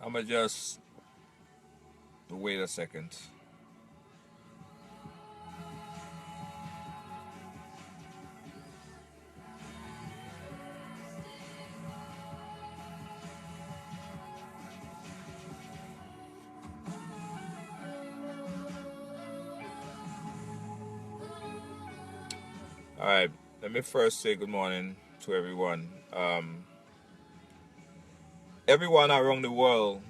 I'ma just wait a second. All right, let me first say good morning to everyone. Everyone around the world,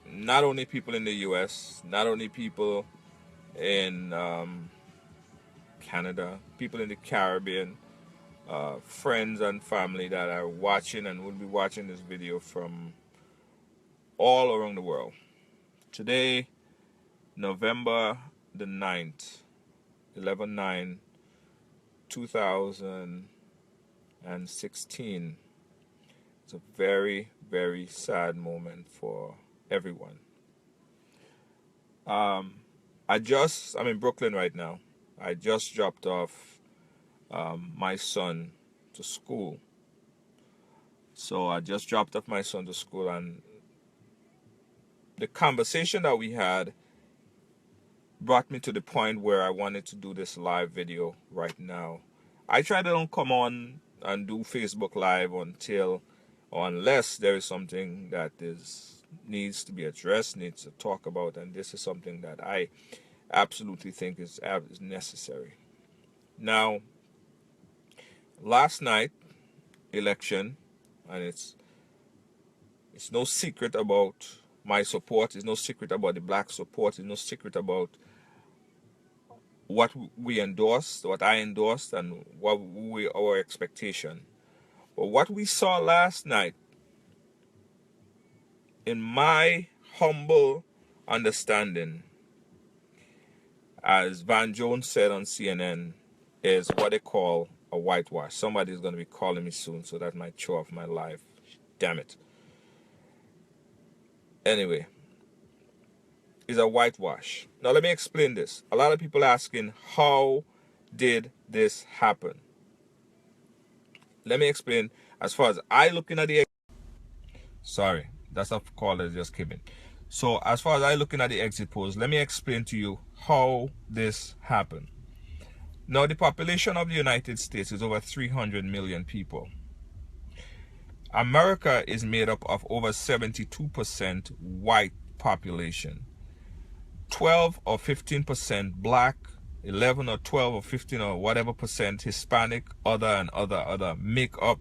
not only people in the US, not only people in Canada, people in the Caribbean, friends and family that are watching and will be watching this video from all around the world. Today, November the 9th, 11/9/2016. It's a very, very sad moment for everyone. I'm in Brooklyn right now. I just dropped off my son to school. So I just dropped off my son to school, and the conversation that we had brought me to the point where I wanted to do this live video right now. I try to don't come on and do Facebook Live unless there is something that needs to be addressed, needs to talk about, and this is something that I absolutely think is necessary. Now, last night, election, and it's no secret about my support, it's no secret about the black support, it's no secret about what we endorsed, what I endorsed, and our expectation. But what we saw last night, in my humble understanding, as Van Jones said on CNN, is what they call a whitewash. Somebody's going to be calling me soon, so that might show off my life. Damn it. Anyway, is a whitewash. Now let me explain this. A lot of people asking, how did this happen? Let me explain. As far as I looking at the... Sorry, that's a call that just came in. So as far as I looking at the exit polls, let me explain to you how this happened. Now, the population of the United States is over 300 million people. America is made up of over 72% white population. 12 or 15% black, 11 or 12 or 15 or whatever percent Hispanic, other make up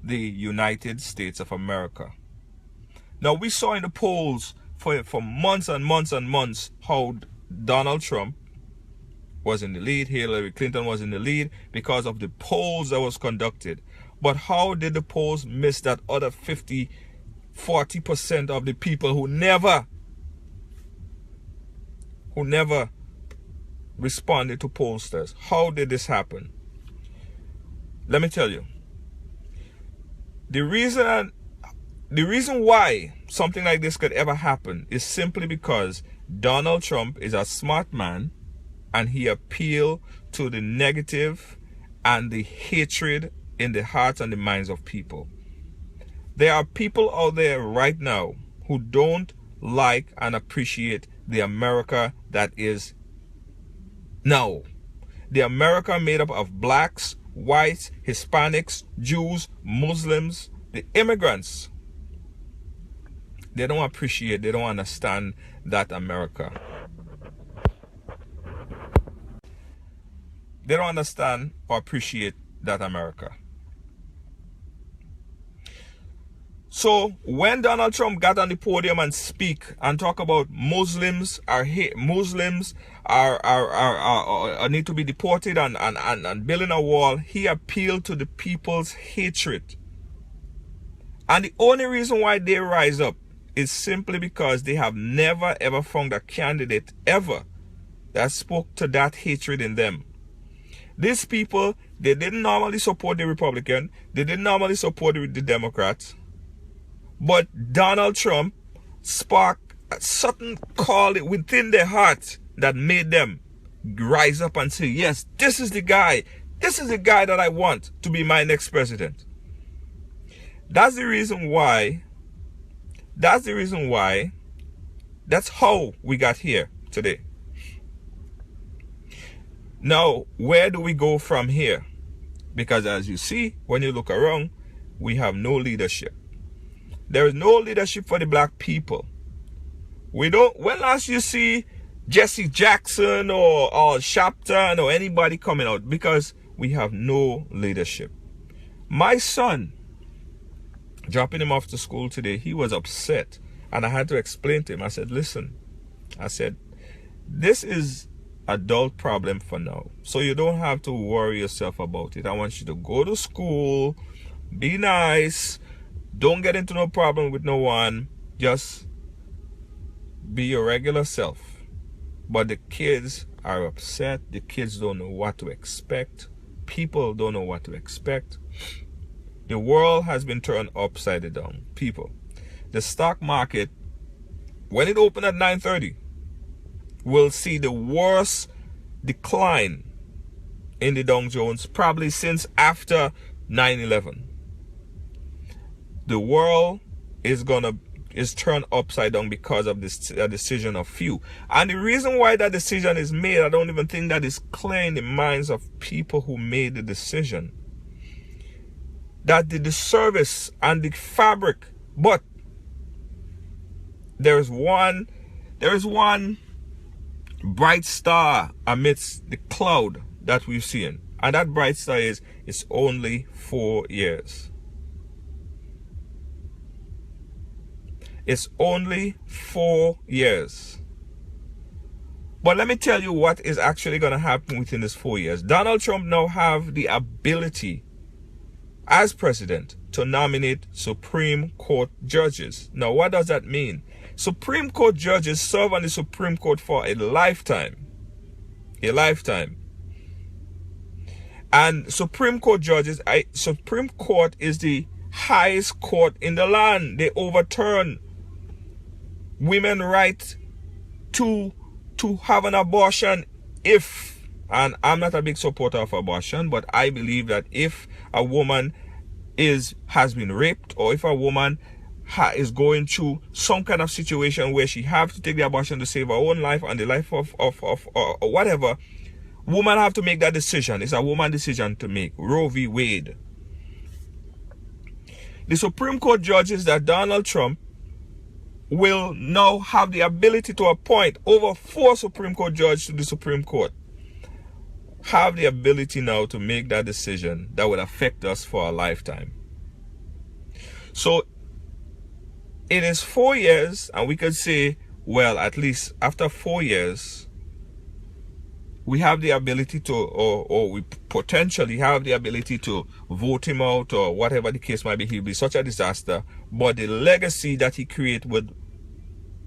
the United States of America. Now, we saw in the polls for months and months and months how Donald Trump was in the lead, Hillary Clinton was in the lead because of the polls that was conducted. But how did the polls miss that other 40% of the people who never responded to pollsters? How did this happen? Let me tell you. The reason why something like this could ever happen is simply because Donald Trump is a smart man, and he appealed to the negative and the hatred in the hearts and the minds of people. There are people out there right now who don't like and appreciate the America that is now. The America made up of blacks, whites, Hispanics, Jews, Muslims, the immigrants. They don't appreciate, they don't understand that America. They don't understand or appreciate that America. So when Donald Trump got on the podium and speak and talk about Muslims need to be deported and building a wall, he appealed to the people's hatred. And the only reason why they rise up is simply because they have never ever found a candidate ever that spoke to that hatred in them. These people, they didn't normally support the Republican, they didn't normally support the Democrats. But Donald Trump sparked a certain call within their heart that made them rise up and say, yes, this is the guy that I want to be my next president. That's the reason why That's the reason why, that's how we got here today. Now, where do we go from here? Because as you see, when you look around, we have no leadership. There is no leadership for the black people. We don't, when last you see Jesse Jackson or Shapton or anybody coming out? Because we have no leadership. My son, dropping him off to school today, he was upset. And I had to explain to him. I said, listen, I said, this is adult problem for now. So you don't have to worry yourself about it. I want you to go to school, be nice, don't get into no problem with no one. Just be your regular self. But the kids are upset. The kids don't know what to expect. People don't know what to expect. The world has been turned upside down. People, the stock market, when it opened at 9:30, will see the worst decline in the Dow Jones probably since after 9/11. The world is turned upside down because of this decision of few. And the reason why that decision is made, I don't even think that is clear in the minds of people who made the decision. That the service and the fabric, but there is one bright star amidst the cloud that we've seen. And that bright star is, it's only 4 years. It's only 4 years. But let me tell you what is actually going to happen within this 4 years. Donald Trump now have the ability as president to nominate Supreme Court judges. Now, what does that mean? Supreme Court judges serve on the Supreme Court for a lifetime. A lifetime. And Supreme Court judges, Supreme Court is the highest court in the land. They overturn women's right to have an abortion if, and I'm not a big supporter of abortion, but I believe that if a woman has been raped, or if a woman is going through some kind of situation where she have to take the abortion to save her own life and the life of whatever, woman have to make that decision. It's a woman decision to make. Roe v. Wade. The Supreme Court judges that Donald Trump will now have the ability to appoint over 4 Supreme Court judges to the Supreme Court. Have the ability now to make that decision that would affect us for a lifetime. So it is 4 years, and we could say, well, at least after 4 years, we have the ability to, or we potentially have the ability to vote him out, or whatever the case might be. He'll be such a disaster, but the legacy that he create would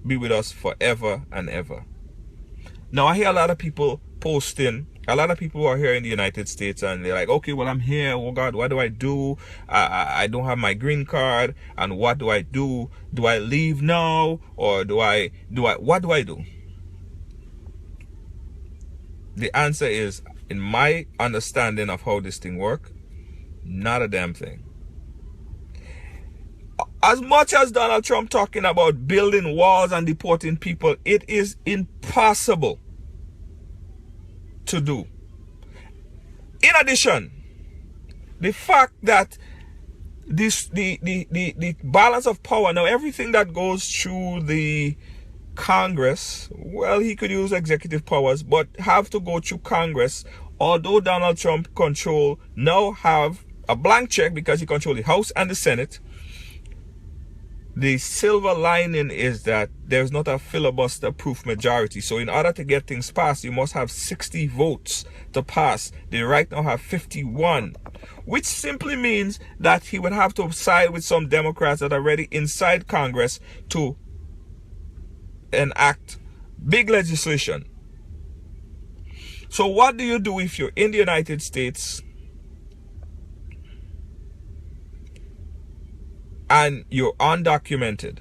be with us forever and ever. Now, I hear a lot of people posting, a lot of people who are here in the United States, and they're like, okay, well, I'm here. Oh God, what do I do? I don't have my green card. And what do I do? Do I leave now? Or what do I do? The answer is, in my understanding of how this thing works, not a damn thing. As much as Donald Trump talking about building walls and deporting people, it is impossible to do. In addition, the fact that the balance of power, now everything that goes through the Congress, well, he could use executive powers, but have to go through Congress. Although Donald Trump now have a blank check because he controls the House and the Senate. The silver lining is that there's not a filibuster-proof majority. So in order to get things passed, you must have 60 votes to pass. They right now have 51, which simply means that he would have to side with some Democrats that are already inside Congress to enact big legislation. So what do you do if you're in the United States and you're undocumented?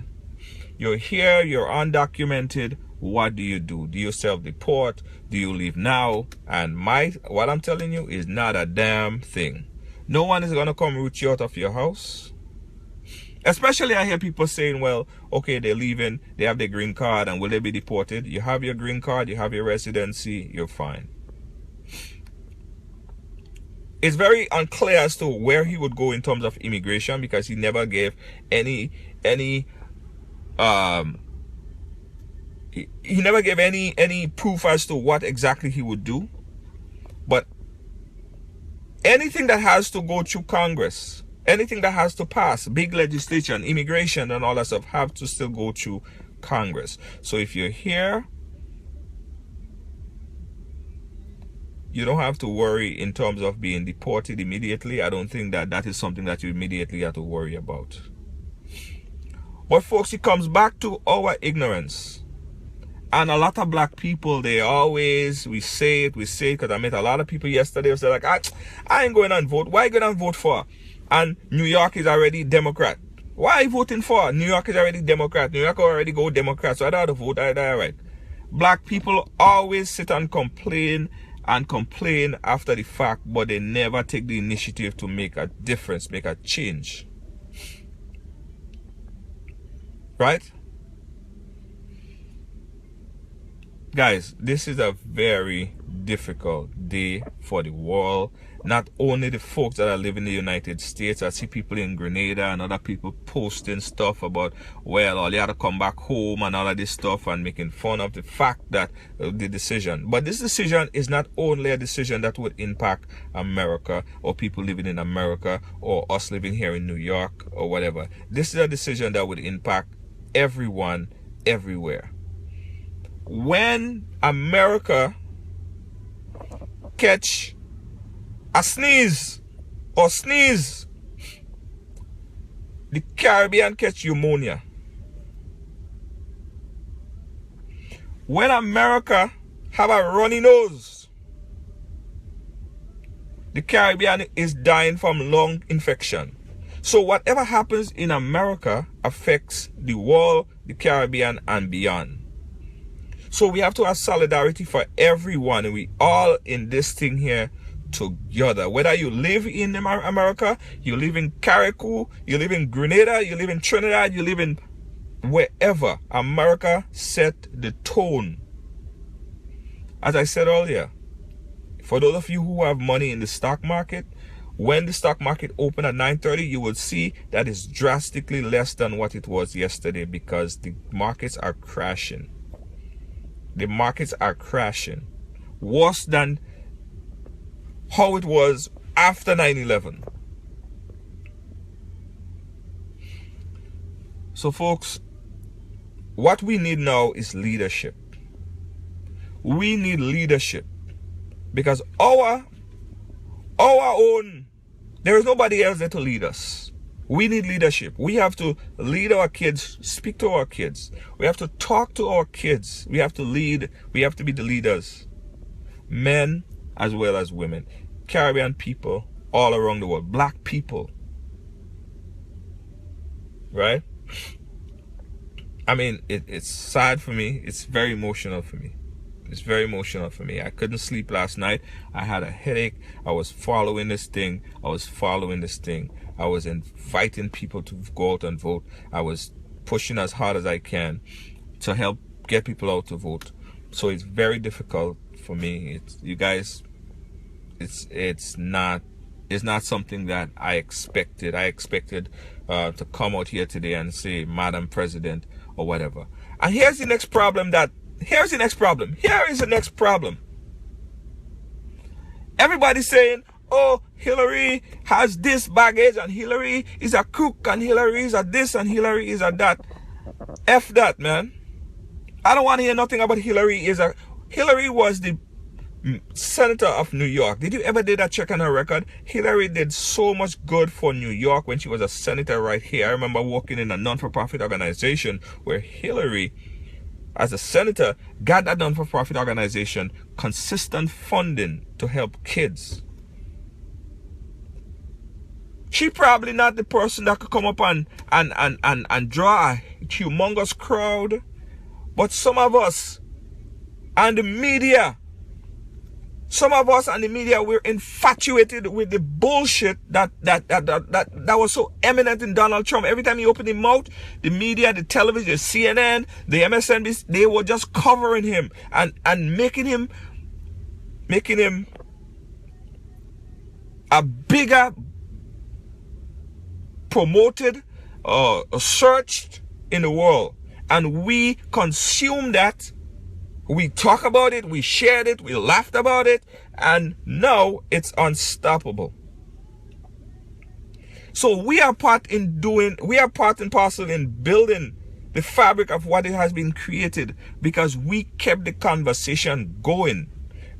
You're here, you're undocumented. What do you do? Do you self-deport? Do you leave now? And what I'm telling you is not a damn thing. No one is going to come root you out of your house. Especially I hear people saying, well, okay, they're leaving, they have their green card, and will they be deported? You have your green card, you have your residency, you're fine. It's very unclear as to where he would go in terms of immigration, because he never gave any he never gave any proof as to what exactly he would do. But anything that has to go through Congress, anything that has to pass, big legislation, immigration and all that stuff, have to still go through Congress. So if you're here, you don't have to worry in terms of being deported immediately. I don't think that is something that you immediately have to worry about. But folks, it comes back to our ignorance. And a lot of black people, we say it, because I met a lot of people yesterday who said, like, I ain't going to vote. Why are you going to vote for? And New York is already Democrat. Why are you voting for? New York is already Democrat. New York already go Democrat. So I don't have to vote. Right. Black people always sit and complain after the fact, but they never take the initiative to make a difference, make a change. Right? Guys, this is a very difficult day for the world. Not only the folks that are living in the United States. I see people in Grenada and other people posting stuff about, well, all you have to come back home and all of this stuff, and making fun of the fact that the decision. But this decision is not only a decision that would impact America or people living in America or us living here in New York or whatever. This is a decision that would impact everyone, everywhere. When America catch a sneeze, the Caribbean catch pneumonia. When America have a runny nose, the Caribbean is dying from lung infection. So whatever happens in America affects the world, the Caribbean, and beyond. So we have to have solidarity for everyone, and we all in this thing here together. Whether you live in America, you live in Carriacou, you live in Grenada, you live in Trinidad, you live in wherever, America set the tone. As I said earlier, for those of you who have money in the stock market, when the stock market opened at 9:30, you will see that it's drastically less than what it was yesterday, because the markets are crashing. The markets are crashing. Worse than how it was after 9/11. So folks, what we need now is leadership. We need leadership, because our own, there is nobody else there to lead us. We need leadership. We have to lead our kids, speak to our kids. We have to talk to our kids. We have to lead. We have to be the leaders. Men as well as women. Caribbean people all around the world. Black people. Right? I mean, it's sad for me. It's very emotional for me. It's very emotional for me. I couldn't sleep last night. I had a headache. I was following this thing. I was inviting people to go out and vote. I was pushing as hard as I can to help get people out to vote. So it's very difficult for me. It's not something that I expected. I expected to come out here today and say, Madam President, or whatever. And here's the next problem. Here is the next problem. Everybody's saying, oh, Hillary has this baggage, and Hillary is a crook, and Hillary is a this, and Hillary is a that. F that, man. I don't want to hear nothing about Hillary. Hillary was the senator of New York. Did you ever do that check on her record? Hillary did so much good for New York when she was a senator right here. I remember working in a non-for-profit organization where Hillary, as a senator, got that non-for-profit organization consistent funding to help kids. She probably not the person that could come up and draw a humongous crowd, but some of us and the media Some of us and the media, we're infatuated with the bullshit that was so eminent in Donald Trump. Every time he opened his mouth, the media, the television, the CNN, the MSNBC, they were just covering him and making him a bigger promoted, searched in the world. And we consume that. We talk about it, we shared it, we laughed about it, and now it's unstoppable. So we are part and parcel in building the fabric of what it has been created, because we kept the conversation going.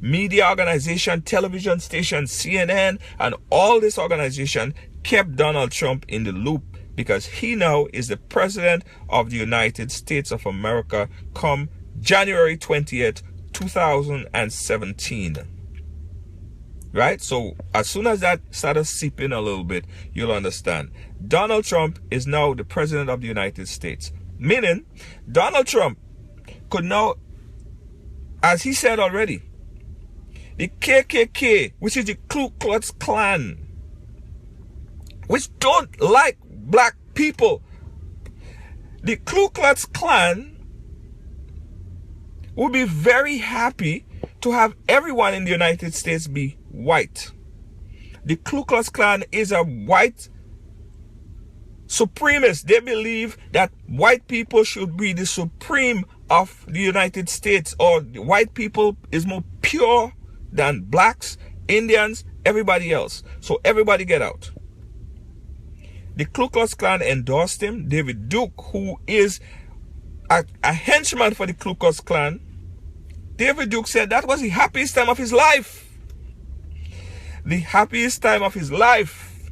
Media organization, television station, CNN, and all this organization kept Donald Trump in the loop, because he now is the president of the United States of America come January 20th, 2017. Right? So as soon as that started seeping a little bit, you'll understand. Donald Trump is now the president of the United States. Meaning, Donald Trump could now, as he said already, the KKK, which is the Ku Klux Klan, which don't like black people. The Ku Klux Klan would be very happy to have everyone in the United States be white. The Ku Klux Klan is a white supremacist. They believe that white people should be the supreme of the United States, or white people is more pure than blacks, Indians, everybody else. So everybody get out. The Ku Klux Klan endorsed him. David Duke, who is a henchman for the Ku Klux Klan, David Duke said that was the happiest time of his life. The happiest time of his life.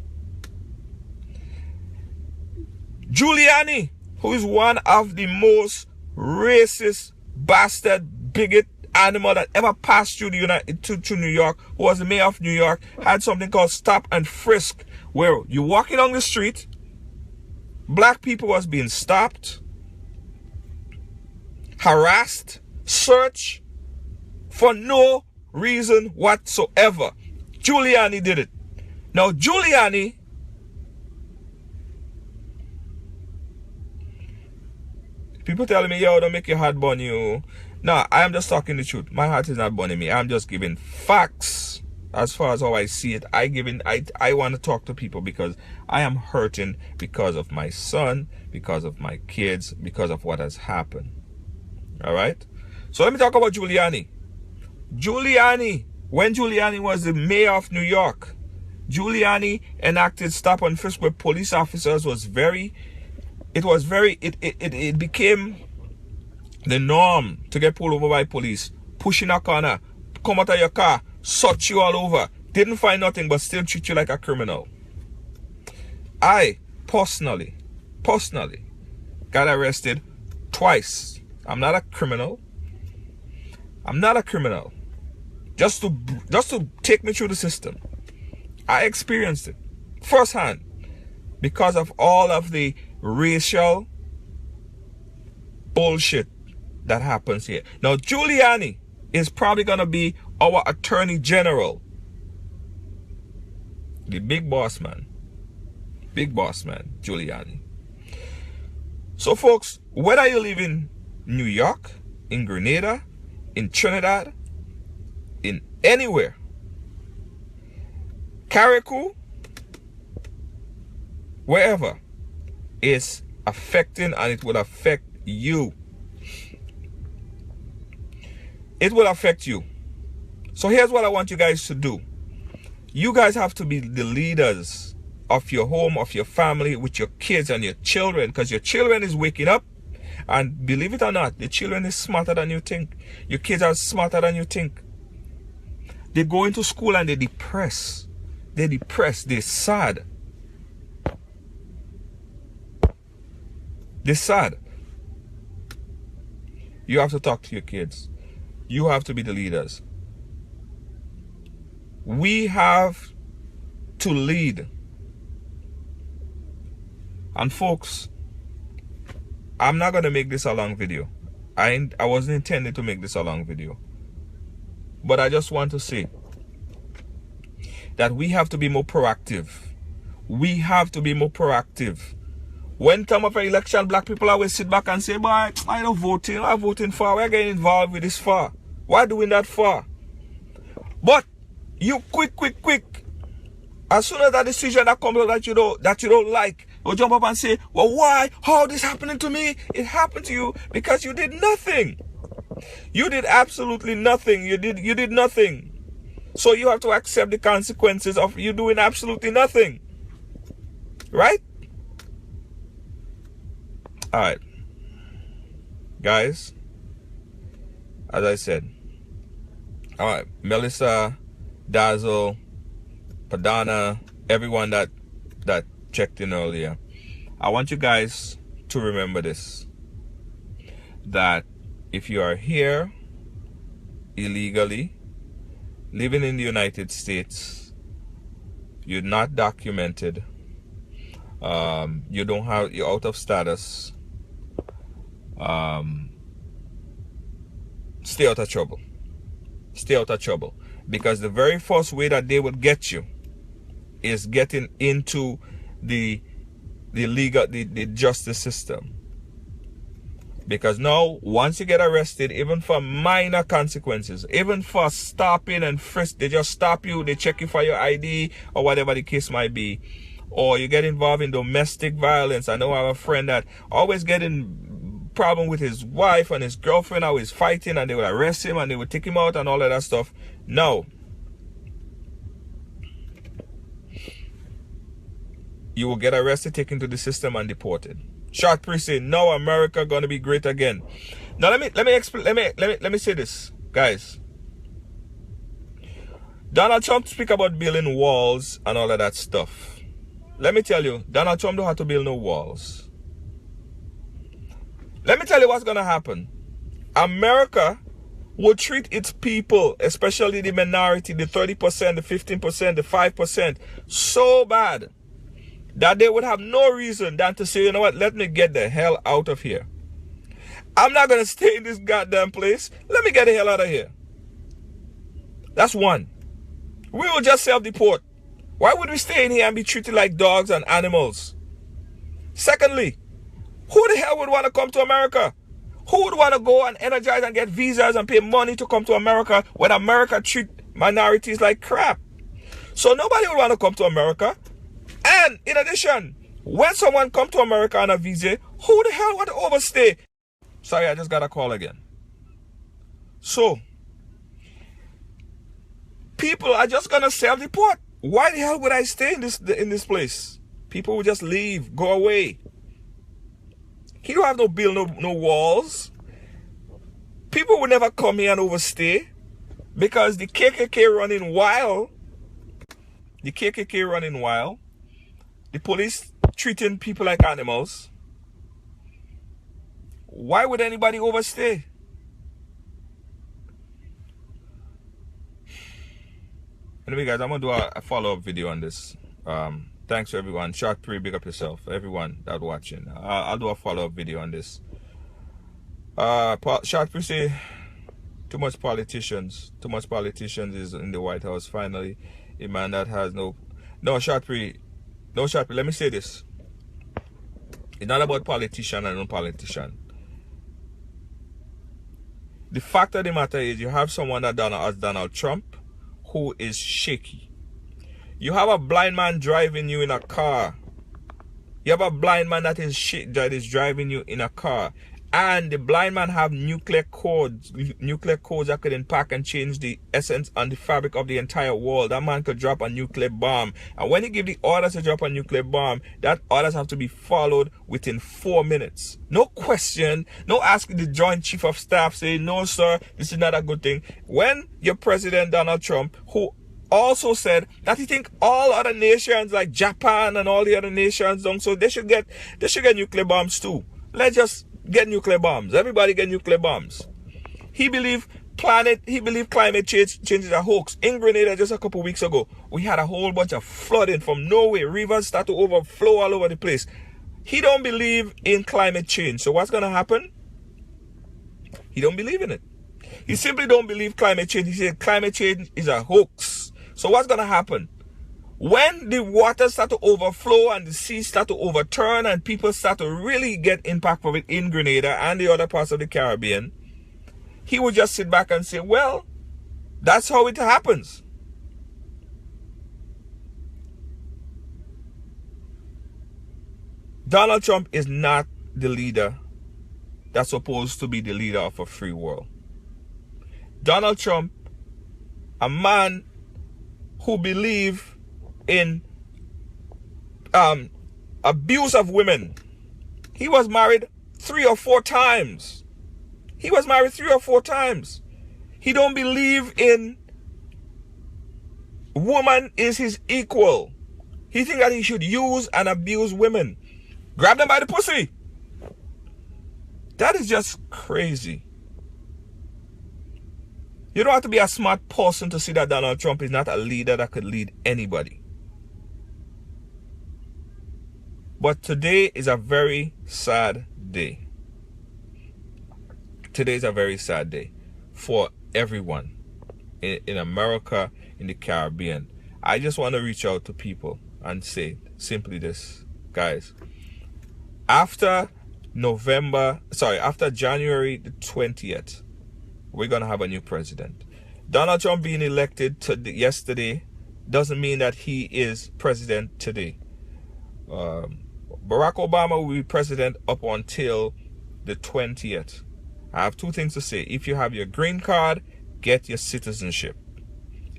Giuliani, who is one of the most racist, bastard, bigot animal that ever passed through to New York, who was the mayor of New York, had something called Stop and Frisk, where you walking on the street, black people was being stopped, harassed, searched for no reason whatsoever. Giuliani did it. Now Giuliani, people telling me, yo, don't make your heart burn you. No, I am just talking the truth. My heart is not burning me. I'm just giving facts as far as how I see it. I want to talk to people because I am hurting because of my son, because of my kids, because of what has happened. All right? So let me talk about Giuliani. Giuliani, when Giuliani was the mayor of New York, Giuliani enacted stop and frisk where police officers it became the norm to get pulled over by police, pushing a corner, come out of your car, search you all over, didn't find nothing but still treat you like a criminal. I personally got arrested twice. I'm not a criminal. Just to take me through the system. I experienced it firsthand because of all of the racial bullshit that happens here. Now, Giuliani is probably going to be our Attorney General. The big boss man, Giuliani. So, folks, whether you live in New York, in Grenada, in Trinidad, in anywhere, Carriacou, wherever, is affecting, and it will affect you. It will affect you. So here's what I want you guys to do. You guys have to be the leaders of your home, of your family, with your kids and your children, because your children is waking up. And believe it or not, the children is smarter than you think. Your kids are smarter than you think. They go into school and they depressed. They're sad. They're sad. You have to talk to your kids. You have to be the leaders. We have to lead. And folks, I'm not going to make this a long video. I wasn't intending to make this a long video. But I just want to say that we have to be more proactive. We have to be more proactive. When time of election, black people always sit back and say, boy, I don't voting, I'm voting for, we're getting involved with this for. Why doing that for? But you quick. As soon as that decision that comes out that you don't like, you'll jump up and say, well, why? How this happening to me? It happened to you because you did nothing. You did absolutely nothing. You did nothing. So you have to accept the consequences of you doing absolutely nothing. Right? Alright. Guys, as I said, alright, Melissa, Dazzle, Padana, everyone that checked in earlier, I want you guys to remember this, that if you are here illegally, living in the United States, you're not documented, you're out of status, stay out of trouble. Stay out of trouble. Because the very first way that they would get you is getting into the legal, the justice system. Because now, once you get arrested, even for minor consequences, even for stopping and frisk, they just stop you, they check you for your ID or whatever the case might be. Or you get involved in domestic violence. I know I have a friend that always get in problem with his wife and his girlfriend, always fighting, and they would arrest him and they would take him out and all of that stuff. No. You will get arrested, taken to the system, and deported. Short Priest say, "No, America gonna be great again." Now let me explain. Let me say this, guys. Donald Trump speak about building walls and all of that stuff. Let me tell you, Donald Trump don't have to build no walls. Let me tell you what's gonna happen. America will treat its people, especially the minority, the 30%, the 15%, the 5%, so bad that they would have no reason than to say, you know what, let me get the hell out of here. I'm not going to stay in this goddamn place. Let me get the hell out of here. That's one. We will just self-deport. Why would we stay in here and be treated like dogs and animals? Secondly, who the hell would want to come to America? Who would want to go and energize and get visas and pay money to come to America when America treat minorities like crap? So nobody would want to come to America. And in addition, when someone come to America on a visa, who the hell want to overstay? Sorry, I just got a call again. So, people are just going to self-deport. Why the hell would I stay in this place? People will just leave, go away. He don't have no walls. People will never come here and overstay because the KKK running wild. The KKK running wild. The police treating people like animals. Why would anybody overstay? Anyway, guys, I'm going to do a follow-up video on this. Thanks to everyone. Short Pre, big up yourself. Everyone that's watching. I'll do a follow-up video on this. Short Pre say, too much politicians is in the White House. Finally, a man that has no Short Pre, let me say this. It's not about politician and non-politician. The fact of the matter is you have someone that as Donald Trump who is shaky. You have a blind man driving you in a car. You have a blind man that is driving you in a car. And the blind man have nuclear codes that could impact and change the essence and the fabric of the entire world. That man could drop a nuclear bomb. And when he give the orders to drop a nuclear bomb, that orders have to be followed within 4 minutes. No question. No asking the Joint Chief of Staff, say, no, sir, this is not a good thing. When your president, Donald Trump, who also said that he think all other nations like Japan and all the other nations, so they should get nuclear bombs too. Let's just get nuclear bombs. Everybody get nuclear bombs. He believe climate change is a hoax. In Grenada just a couple weeks ago, we had a whole bunch of flooding from nowhere. Rivers start to overflow all over the place. He don't believe in climate change. So what's going to happen? He don't believe in it. He simply don't believe climate change. He said climate change is a hoax. So what's going to happen? When the water start to overflow and the sea start to overturn and people start to really get impact of it in Grenada and the other parts of the Caribbean, he would just sit back and say, well, that's how it happens. Donald Trump is not the leader that's supposed to be the leader of a free world. Donald Trump, a man who believes in abuse of women. He was married 3 or 4 times. He don't believe in woman is his equal. He thinks that he should use and abuse women. Grab them by the pussy. That is just crazy. You don't have to be a smart person to see that Donald Trump is not a leader that could lead anybody. But today is a very sad day. Today is a very sad day for everyone in America, in the Caribbean. I just want to reach out to people and say simply this, guys. After January the 20th, we're going to have a new president. Donald Trump being elected yesterday doesn't mean that he is president today. Barack Obama will be president up until the 20th. I have 2 things to say. If you have your green card, get your citizenship.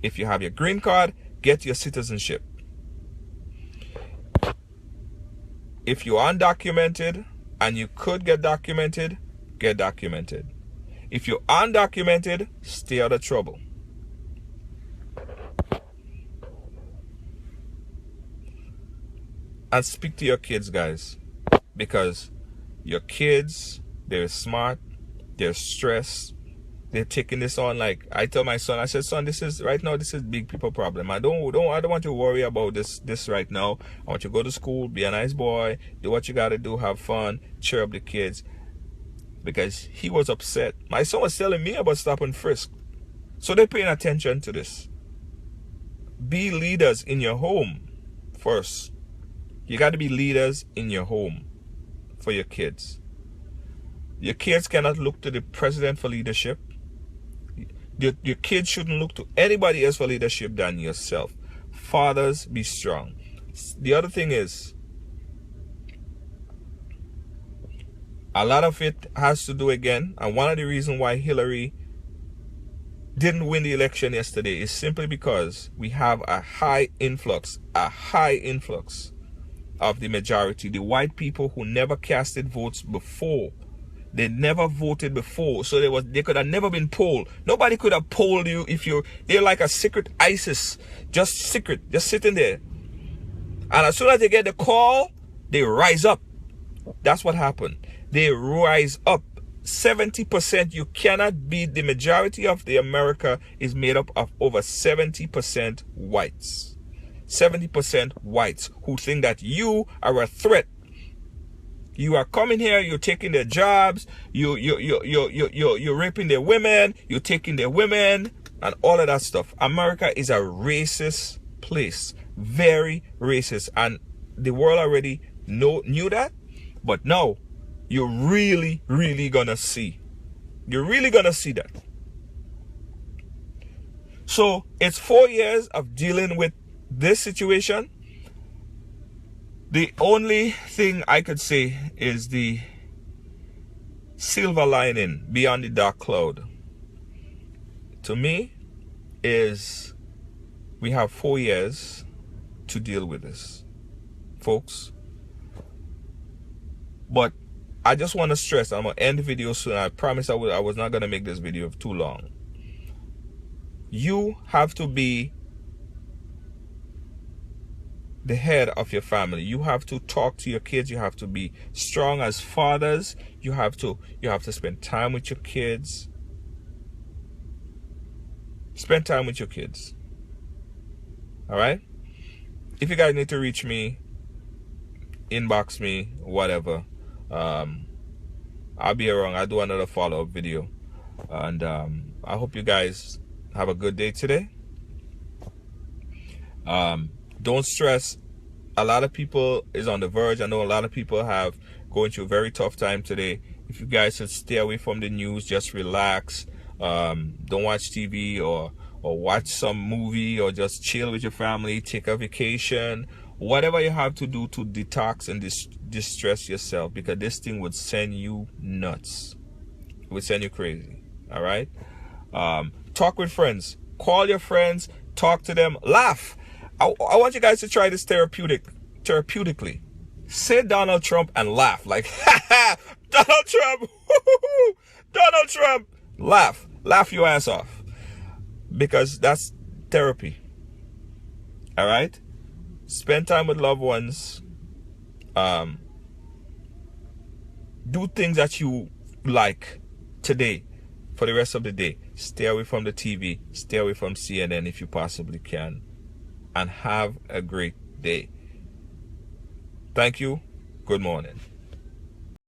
If you have your green card, get your citizenship. If you're undocumented and you could get documented, get documented. If you're undocumented, stay out of trouble. And speak to your kids, guys, because your kids, they're smart, they're stressed, they're taking this on. Like I tell my son, I said, son, this is big people problem. I don't want you to worry about this right now. I want you to go to school, be a nice boy, do what you gotta do, have fun, cheer up the kids. Because he was upset. My son was telling me about stop and frisk. So they're paying attention to this. Be leaders in your home first. You got to be leaders in your home for your kids. Your kids cannot look to the president for leadership. Your kids shouldn't look to anybody else for leadership than yourself. Fathers, be strong. The other thing is, a lot of it has to do again, and one of the reasons why Hillary didn't win the election yesterday is simply because we have a high influx of the majority, the white people who never casted votes before. They never voted before, so they could have never been polled. Nobody could have polled you if they're like a secret ISIS, just sitting there. And as soon as they get the call, they rise up. That's what happened. They rise up. 70%, you cannot beat. The majority of the America is made up of over 70% whites. 70% whites who think that you are a threat. You are coming here, you're taking their jobs, you're raping their women, you're taking their women, and all of that stuff. America is a racist place. Very racist. And the world already knew that. But now, you're really gonna see. You're really gonna see that. So, it's 4 years of dealing with this situation. The only thing I could say is the silver lining beyond the dark cloud, to me, is we have 4 years to deal with this, folks. But I just want to stress, I'm going to end the video soon. I promise I was not going to make this video too long. You have to be the head of your family. You have to talk to your kids. You have to be strong as fathers. You have to spend time with your kids. Spend time with your kids. All right? If you guys need to reach me, inbox me, whatever. I'll be around. I'll do another follow-up video. And I hope you guys have a good day today. Don't stress. A lot of people is on the verge. I know a lot of people have going through a very tough time today. If you guys should stay away from the news, just relax. Don't watch TV or watch some movie, or just chill with your family, take a vacation, whatever you have to do to detox and distress yourself, because this thing would send you nuts. It would send you crazy. All right. Talk with friends. Call your friends. Talk to them. Laugh. I want you guys to try this therapeutically. Say Donald Trump and laugh. Like, Donald Trump. Donald Trump. Laugh. Laugh your ass off. Because that's therapy. All right? Spend time with loved ones. Do things that you like today for the rest of the day. Stay away from the TV. Stay away from CNN if you possibly can. And have a great day. Thank you. Good morning.